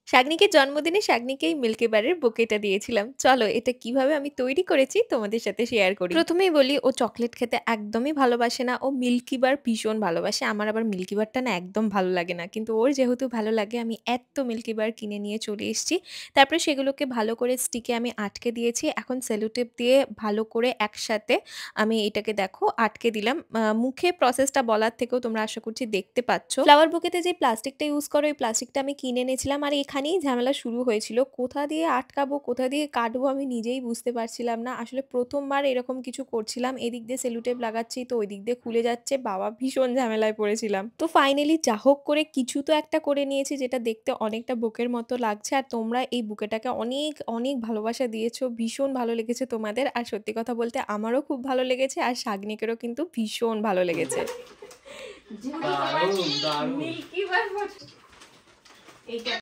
শাগনিকের জন্মদিনে শাগনিকেই মিল্কি বারের বুকেটা দিয়েছিলাম। চলো এটা কিভাবে আমি তৈরি করেছি তোমাদের সাথে শেয়ার করি। প্রথমেই বলি ও চকোলেট খেতে একদমই ভালোবাসে না। ও মিল্কি বার ভীষণ ভালোবাসে। আমার আবার মিল্কি বারটা না একদম ভালো লাগে না। কিন্তু ওর যেহেতু ভালো লাগে আমি এত্ত মিল্কি বার কিনে নিয়ে চলে এসেছি। তারপরে সেগুলোকে ভালো করে স্টিকে আমি আটকে দিয়েছি। এখন সেলো টেপ দিয়ে ভালো করে একসাথে আমি এটাকে দেখো আটকে দিলাম। মুখে প্রসেসটা বলার থেকেও তোমরা আশা করছি দেখতে পাচ্ছ। ফ্লাওয়ার বুকেতে যে প্লাস্টিকটা ইউজ করো ওই প্লাস্টিকটা আমি কিনে এনেছিলাম আর এখানেই ঝামেলা শুরু হয়েছিল। কোথা দিয়ে আটকাবো, কোথা দিয়ে কাটবো আমি নিজেই বুঝতে পারছিলাম না। আসলে ১ম বার এরকম কিছু করছিলাম। এদিক দিয়ে সেলো টেপ লাগাচ্ছি তো ওই দিক দিয়ে খুলে যাচ্ছে। বাবা! ভীষণ ঝামেলায় পড়েছিলাম। তো ফাইনালি যা হোক করে কিছু তো একটা করে নিয়েছি যেটা দেখতে অনেকটা বুকের মতো লাগছে। আর তোমরা এই বুকেটাকে অনেক, অনেক ভালোবাসা দিয়েছো। ভীষণ ভালো লেগেছে তোমাদের। আর সত্যি কথা বলতে আমারও খুব ভালো লেগেছে আর শাগনিকেরও কিন্তু ভীষণ ভালো লেগেছে। দারুণ দারুণ মিল্কি বার এইটা